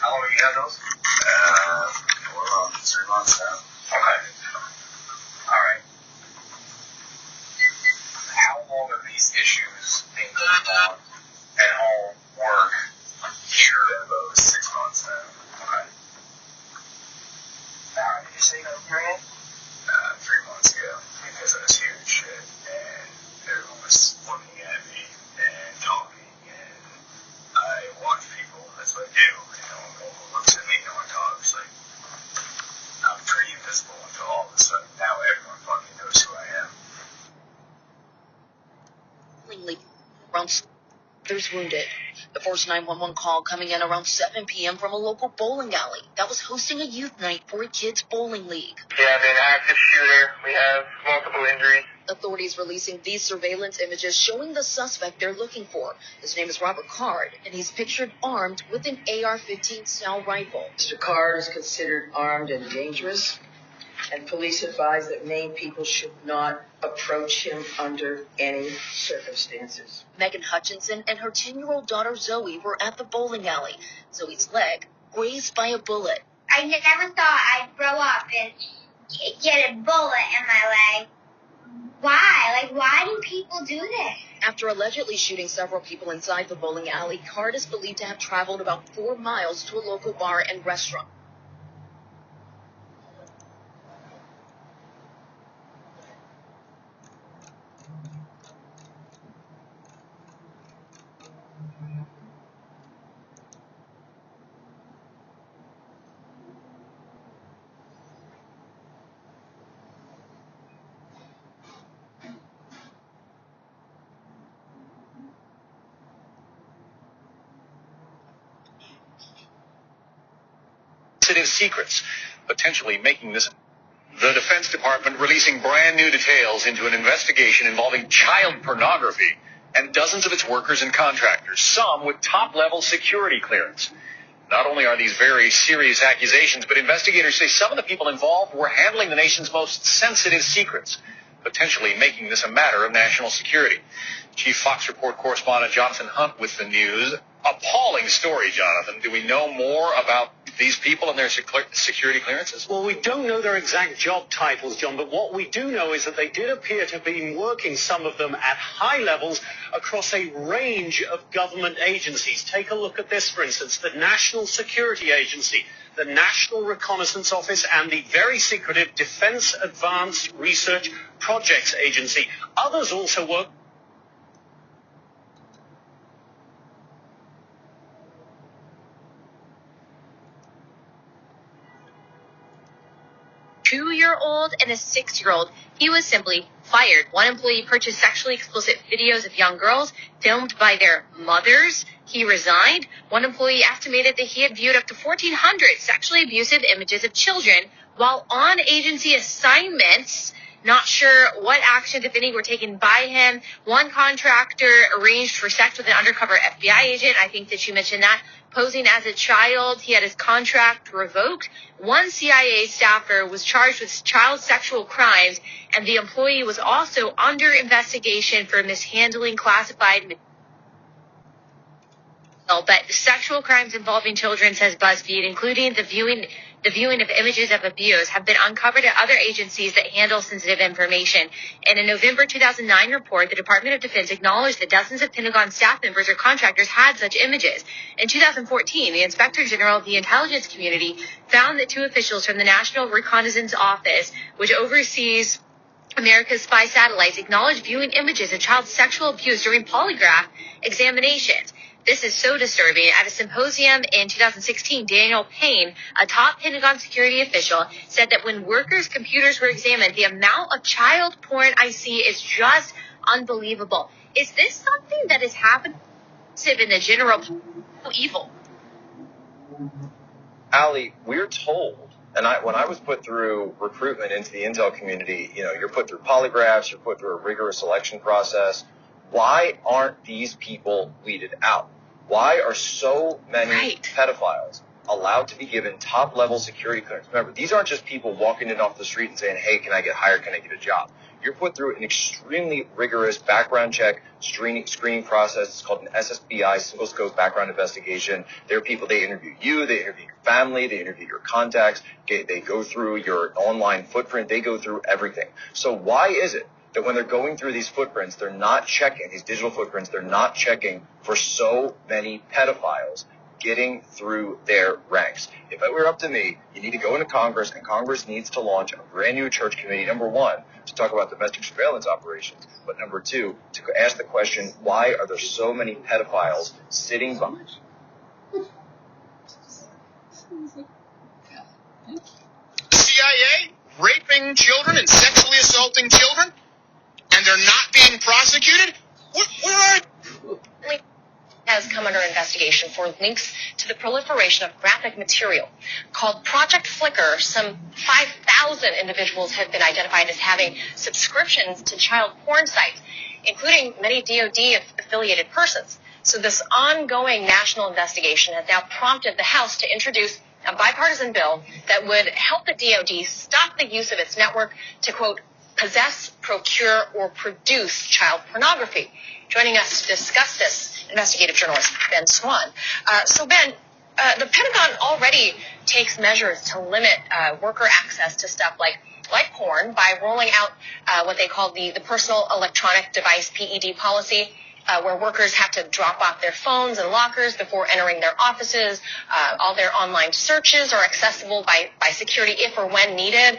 How long have you had those? 4 months, 3 months now. Okay. Alright. How long have these issues been going on at home, work, here? About 6 months now. Okay. Alright, did you say you got a hearing aid? 3 months ago, because I was hearing shit, and everyone was looking at me and talking, and I watch people, that's what I do, and no one looks at me, no one talks, like, I'm pretty invisible until all of a sudden, now everyone fucking knows who I am. Others wounded. The first 911 call coming in around 7 p.m. from a local bowling alley that was hosting a youth night for a kids' bowling league. We have an active shooter. We have multiple injuries. Authorities releasing these surveillance images showing the suspect they're looking for. His name is Robert Card, and he's pictured armed with an AR-15 style rifle. Mr. Card is considered armed and dangerous, and police advise that Maine people should not approach him under any circumstances. Megan Hutchinson and her 10-year-old daughter Zoe were at the bowling alley. Zoe's leg grazed by a bullet. I never thought I'd grow up and get a bullet in my leg. Why? Why do people do this? After allegedly shooting several people inside the bowling alley, Card is believed to have traveled about 4 miles to a local bar and restaurant. Secrets, potentially making this. The Defense Department releasing brand new details into an investigation involving child pornography and dozens of its workers and contractors, some with top-level security clearance. Not only are these very serious accusations, but investigators say some of the people involved were handling the nation's most sensitive secrets, potentially making this a matter of national security. Chief Fox Report correspondent Jonathan Hunt with the news. Appalling story, Jonathan. Do we know more about these people and their security clearances? Well, we don't know their exact job titles, John, but what we do know is that they did appear to have been working, some of them at high levels, across a range of government agencies. Take a look at this, for instance, the National Security Agency, the National Reconnaissance Office, and the very secretive Defense Advanced Research Projects Agency. Others also work. Two-year-old and a 6-year-old. He was simply fired. One employee purchased sexually explicit videos of young girls filmed by their mothers. He resigned. One employee estimated that he had viewed up to 1,400 sexually abusive images of children while on agency assignments. Not sure what actions, if any, were taken by him. One contractor arranged for sex with an undercover FBI agent. I think that you mentioned that. Posing as a child, he had his contract revoked. One CIA staffer was charged with child sexual crimes, and the employee was also under investigation for mishandling classified material. But sexual crimes involving children, says BuzzFeed, including the viewing of images of abuse, have been uncovered at other agencies that handle sensitive information. In a November 2009 report, the Department of Defense acknowledged that dozens of Pentagon staff members or contractors had such images. In 2014, the Inspector General of the Intelligence Community found that 2 officials from the National Reconnaissance Office, which oversees America's spy satellites, acknowledged viewing images of child sexual abuse during polygraph examinations. This is so disturbing. At a symposium in 2016, Daniel Payne, a top Pentagon security official, said that when workers' computers were examined, the amount of child porn I see is just unbelievable. Is this something that is happening in the general evil? Allie, we're told, and when I was put through recruitment into the intel community, you're put through polygraphs, you're put through a rigorous selection process. Why aren't these people weeded out? Why are so many pedophiles allowed to be given top-level security clearance? Remember, these aren't just people walking in off the street and saying, hey, can I get hired? Can I get a job? You're put through an extremely rigorous background check screening process. It's called an SSBI, single scope background investigation. There are people, they interview you, they interview your family, they interview your contacts, they go through your online footprint, they go through everything. So why is it that when they're going through these footprints, they're not checking, these digital footprints, they're not checking for so many pedophiles getting through their ranks? If it were up to me, you need to go into Congress, and Congress needs to launch a brand new church committee, number one, to talk about domestic surveillance operations, but number two, to ask the question, why are there so many pedophiles sitting by? The CIA raping children and sexually assaulting children? And they're not being prosecuted? What? Has come under investigation for links to the proliferation of graphic material. Called Project Flicker, some 5,000 individuals have been identified as having subscriptions to child porn sites, including many DoD-affiliated persons. So this ongoing national investigation has now prompted the House to introduce a bipartisan bill that would help the DoD stop the use of its network to, quote, possess, procure, or produce child pornography. Joining us to discuss this, investigative journalist Ben Swan. So Ben, the Pentagon already takes measures to limit worker access to stuff like porn by rolling out what they call the Personal Electronic Device PED policy, where workers have to drop off their phones and lockers before entering their offices. All their online searches are accessible by security if or when needed.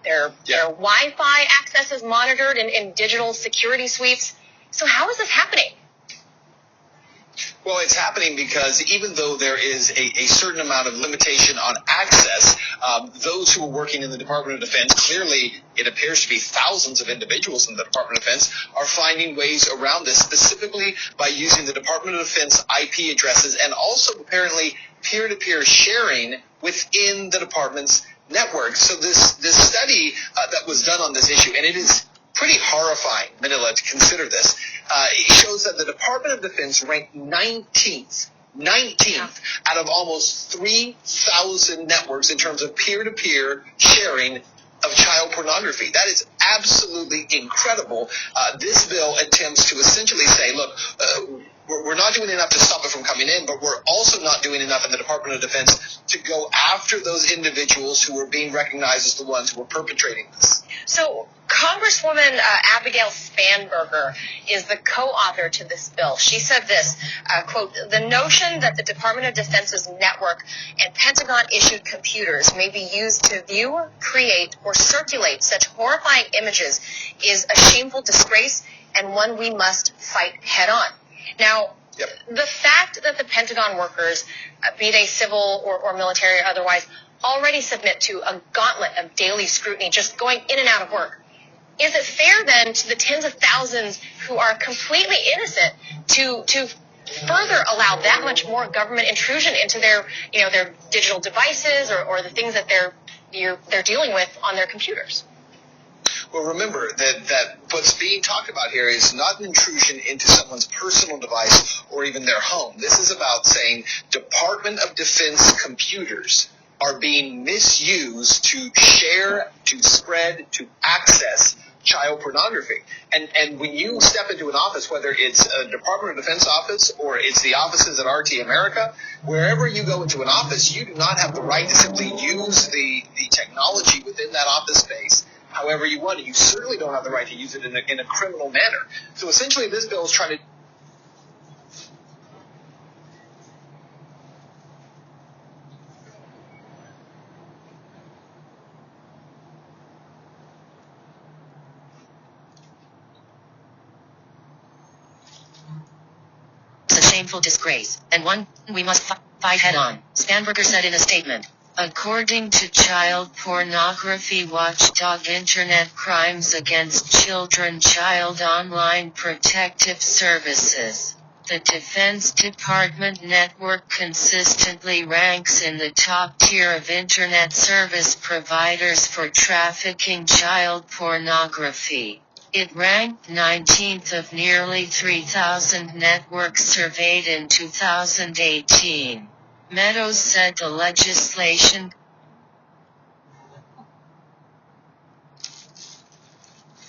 Their Wi-Fi access is monitored in digital security suites. So how is this happening? Well, it's happening because even though there is a certain amount of limitation on access, those who are working in the Department of Defense, clearly it appears to be thousands of individuals in the Department of Defense, are finding ways around this, specifically by using the Department of Defense IP addresses and also apparently peer-to-peer sharing within the department's network. So this study that was done on this issue, and it is pretty horrifying, Manila, to consider this. It shows that the Department of Defense ranked 19th out of almost 3,000 networks in terms of peer-to-peer sharing of child pornography. That is absolutely incredible. This bill attempts to essentially say, look, we're not doing enough to stop it from coming in, but we're also not doing enough in the Department of Defense to go after those individuals who are being recognized as the ones who are perpetrating this. So Congresswoman Abigail Spanberger is the co-author to this bill. She said this, quote, "The notion that the Department of Defense's network and Pentagon-issued computers may be used to view, create, or circulate such horrifying images is a shameful disgrace and one we must fight head-on." Now, the fact that the Pentagon workers, be they civil or military or otherwise, already submit to a gauntlet of daily scrutiny just going in and out of work, is it fair then to the tens of thousands who are completely innocent to further allow that much more government intrusion into their digital devices or the things that they're dealing with on their computers? Well, remember that what's being talked about here is not an intrusion into someone's personal device or even their home. This is about saying Department of Defense computers are being misused to share, to spread, to access child pornography. And when you step into an office, whether it's a Department of Defense office or it's the offices at RT America, wherever you go into an office, you do not have the right to simply use the technology within that office space however you want it. You certainly don't have the right to use it in a criminal manner. So essentially this bill is trying to It's a shameful disgrace, and one we must fight head-on, Spanberger said in a statement. According to child pornography watchdog Internet Crimes Against Children Child Online Protective Services, the Defense Department network consistently ranks in the top tier of Internet service providers for trafficking child pornography. It ranked 19th of nearly 3,000 networks surveyed in 2018. Meadows said the legislation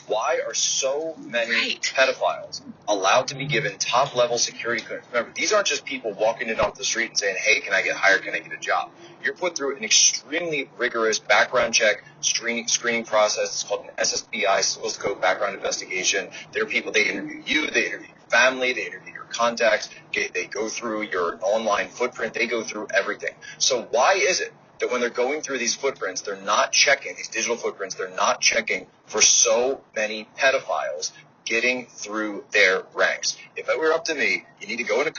Why are so many pedophiles allowed to be given top-level security clearance? Remember, these aren't just people walking in off the street and saying, hey, can I get hired, can I get a job? You're put through an extremely rigorous background check screening process. It's called an SSBI, civil scope background investigation. There are people, they interview you, they interview your family, they interview your contacts, they go through your online footprint, they go through everything. So why is it that when they're going through these footprints, they're not checking, these digital footprints, they're not checking for so many pedophiles getting through their ranks? If it were up to me, you need to go into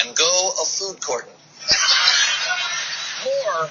and go a food courting. Or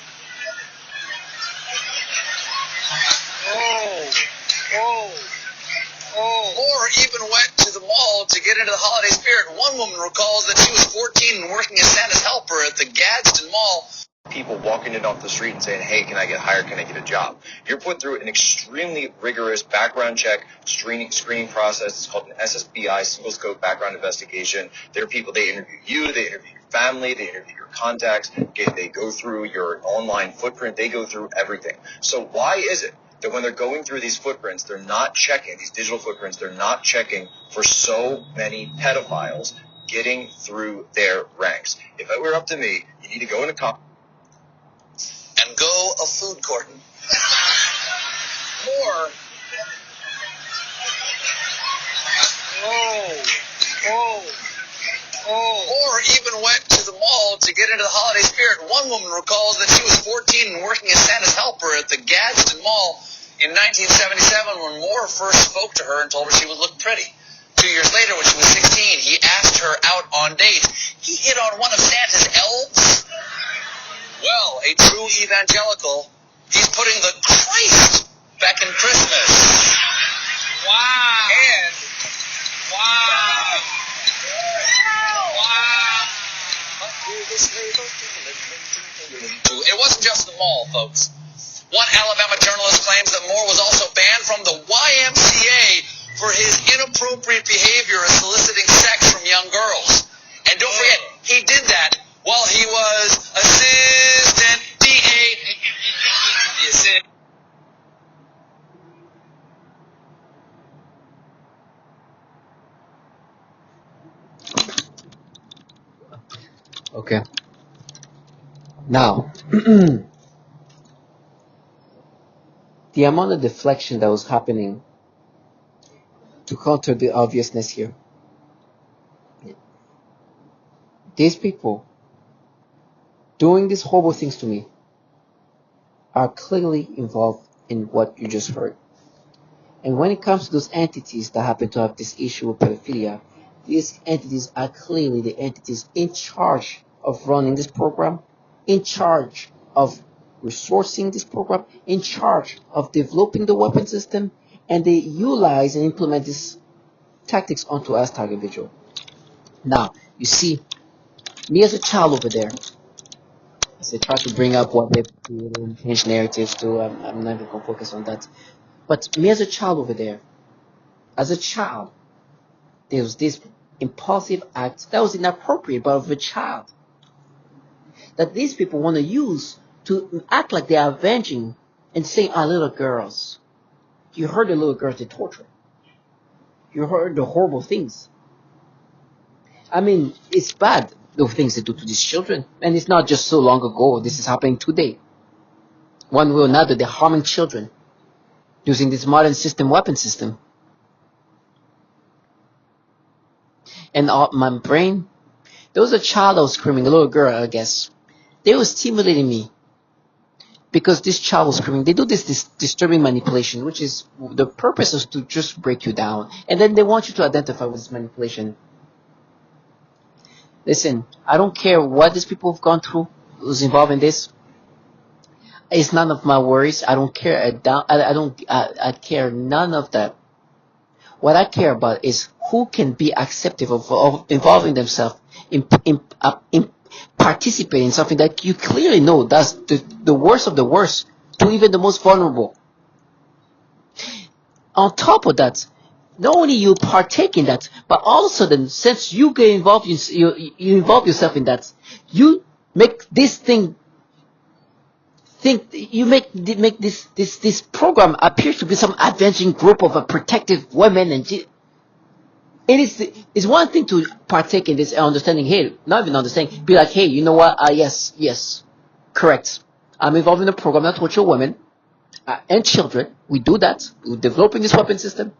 or even went to the mall to get into the holiday spirit. One woman recalls that she was 14 and working as Santa's helper at the Gadsden Mall. People walking in off the street and saying, hey, can I get hired, can I get a job? You're put through an extremely rigorous background check screening process. It's called an SSBI, single scope background investigation. There are people, they interview you, they interview your family, they interview your contacts, they go through your online footprint, they go through everything. So why is it that when they're going through these footprints, they're not checking, these digital footprints, they're not checking for so many pedophiles getting through their ranks? If it were up to me, you need to go into and go a food courting. Or even went to the mall to get into the holiday spirit. One woman recalls that she was 14 and working as Santa's helper at the Gadsden Mall in 1977 when Moore first spoke to her and told her she would look pretty. 2 years later, when she was 16, he asked her out on dates. He hit on one of Santa's elves. Well, a true evangelical, he's putting the Christ back in Christmas. Wow. And, wow. It wasn't just the mall, folks. One Alabama journalist claims that Moore was also banned from the YMCA for his inappropriate behavior of soliciting sex from young girls. And don't forget, he did that while he was assistant DA. The assistant. Now, the amount of deflection that was happening to counter the obviousness here. These people doing these horrible things to me are clearly involved in what you just heard. And when it comes to those entities that happen to have this issue with pedophilia, these entities are clearly the entities in charge of running this program, in charge of resourcing this program, in charge of developing the weapon system, and they utilize and implement these tactics onto us target individual. Now, you see, me as a child over there, as they try to bring up what they've created and change narratives to, I'm not even going to focus on that. But me as a child over there, as a child, there was this impulsive act that was inappropriate, but of a child, that these people want to use to act like they are avenging and saying, "Our little girls." You heard the little girls they torture. You heard the horrible things. I mean, it's bad, the things they do to these children. And it's not just so long ago. This is happening today. One way or another, they're harming children using this modern system, weapon system. And my brain, there was a child that was screaming, a little girl, I guess. They were stimulating me because this child was screaming. They do this disturbing manipulation, which is the purpose is to just break you down. And then they want you to identify with this manipulation. Listen, I don't care what these people have gone through, who's involved in this. It's none of my worries. I don't care. I care none of that. What I care about is who can be accepting of involving themselves in participating in something that you clearly know that's the worst of the worst to even the most vulnerable. On top of that, not only you partake in that, but all of a sudden, since you get involved, you involve yourself in that, you make this thing. You make this program appear to be some avenging group of a protective women and it's one thing to partake in this understanding. Hey, not even understanding, be like, hey, you know what? Yes, correct. I'm involved in a program that torture women and children. We do that. We're developing this weapon system.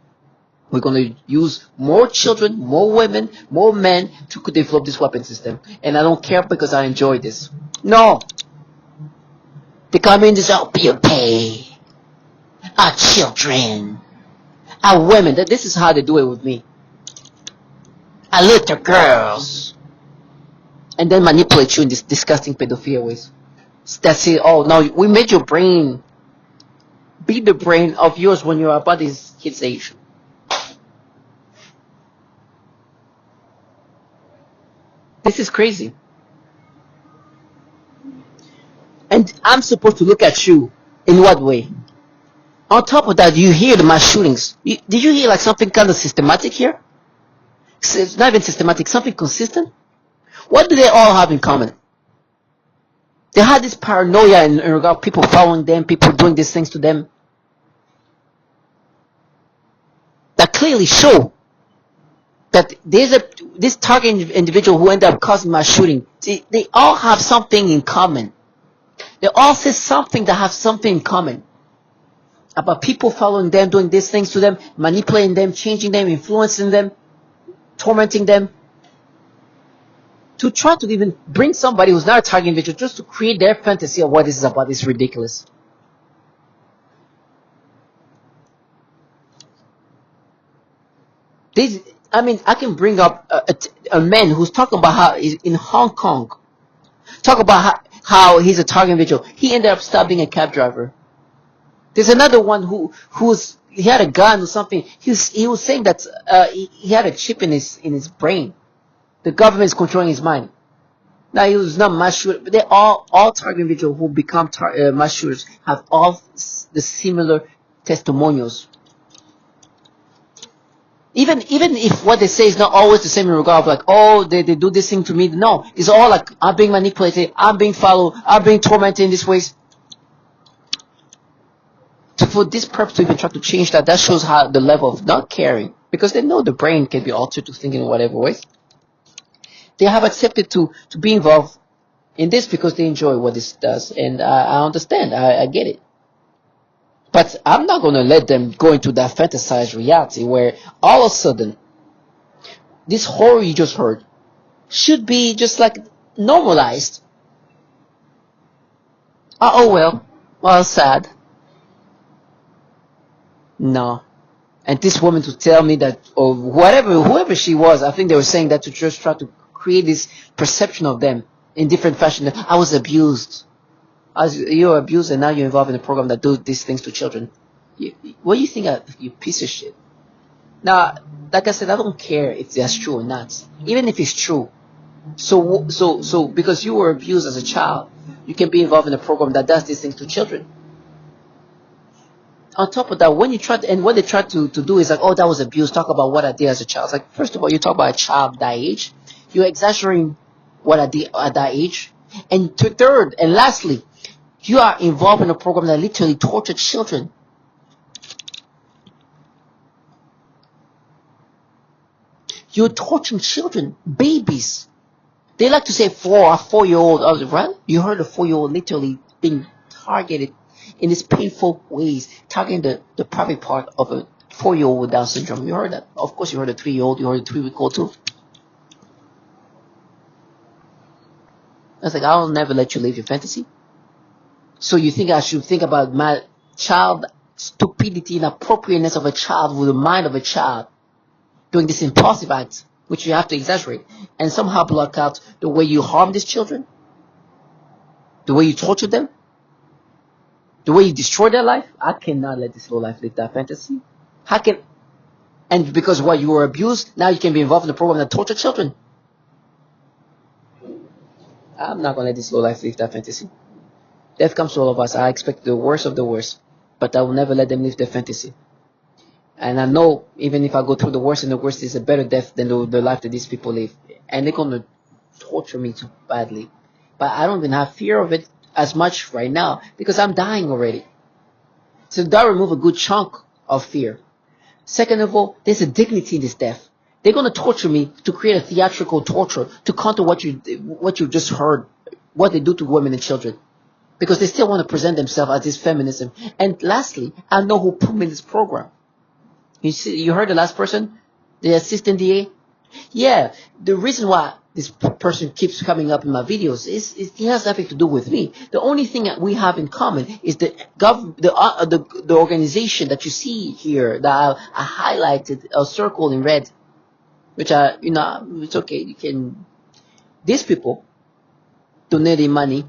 We're going to use more children, more women, more men to develop this weapon system. And I don't care because I enjoy this. No. They come in this, oh, be pay. Our children. Our women. This is how they do it with me. Our little girls. And then manipulate you in this disgusting pedophilia ways. That's it. Oh, no, we made your brain be the brain of yours when you're about this kid's age. This is crazy. And I'm supposed to look at you in what way? On top of that, you hear the mass shootings. Did you hear like something kind of systematic here? It's not even systematic, something consistent. What do they all have in common? They had this paranoia in regard to people following them, people doing these things to them. That clearly show that there's this target individual who ended up causing mass shooting. They all have something in common. They all say something that have something in common about people following them, doing these things to them, manipulating them, changing them, influencing them, tormenting them, to try to even bring somebody who's not a target individual just to create their fantasy of what this is about. Is ridiculous. I can bring up a man who's talking about how he's in Hong Kong. Talk about how he's a target individual. He ended up stabbing a cab driver. There's another one he had a gun or something. He was saying that he had a chip in his brain. The government is controlling his mind. Now he was not mass shooter, but they all target individuals who become mass shooters have all the similar testimonials. Even if what they say is not always the same in regard of like, oh, they do this thing to me. No, it's all like, I'm being manipulated, I'm being followed, I'm being tormented in these ways. For this purpose to even try to change that shows how the level of not caring, because they know the brain can be altered to think in whatever ways. They have accepted to be involved in this because they enjoy what this does, and I understand. I get it. But I'm not going to let them go into that fantasized reality where all of a sudden this horror you just heard should be just like normalized. Well, sad. No. And this woman to tell me that, or whoever she was, I think they were saying that to just try to create this perception of them in different fashion. I was abused. You were abused, and now you're involved in a program that do these things to children. What do you think of, you piece of shit? Now, like I said, I don't care if that's true or not. Even if it's true. So because you were abused as a child, you can be involved in a program that does these things to children. On top of that, when they try to do is like, oh, that was abuse. Talk about what I did as a child. It's like, first of all, you talk about a child that age. You're exaggerating what I did at that age. And third, and lastly, you are involved in a program that literally tortured children. You're torturing children, babies. They like to say a 4-year-old, right? You heard a 4-year-old literally being targeted in these painful ways, targeting the private part of a 4-year-old with Down syndrome. You heard that. Of course, you heard a 3-year-old. You heard a 3-week-old too. I was like, I'll never let you live your fantasy. So you think I should think about my child stupidity and appropriateness of a child with the mind of a child doing this impulsive act, which you have to exaggerate, and somehow block out the way you harm these children, the way you torture them, the way you destroy their life? I cannot let this low life live that fantasy. And because what you were abused, now you can be involved in a program that torture children. I'm not going to let this low life live that fantasy. Death comes to all of us. I expect the worst of the worst, but I will never let them live their fantasy. And I know even if I go through the worst, and the worst is a better death than the life that these people live. And they're going to torture me too badly. But I don't even have fear of it as much right now because I'm dying already. So that remove a good chunk of fear. Second of all, there's a dignity in this death. They're going to torture me to create a theatrical torture to counter what you just heard, what they do to women and children. Because they still want to present themselves as this feminism. And lastly, I know who put me in this program. You heard the last person? The assistant DA? Yeah, the reason why this person keeps coming up in my videos is it has nothing to do with me. The only thing that we have in common is the organization that you see here that I highlighted, circled in red, which it's okay. These people donating money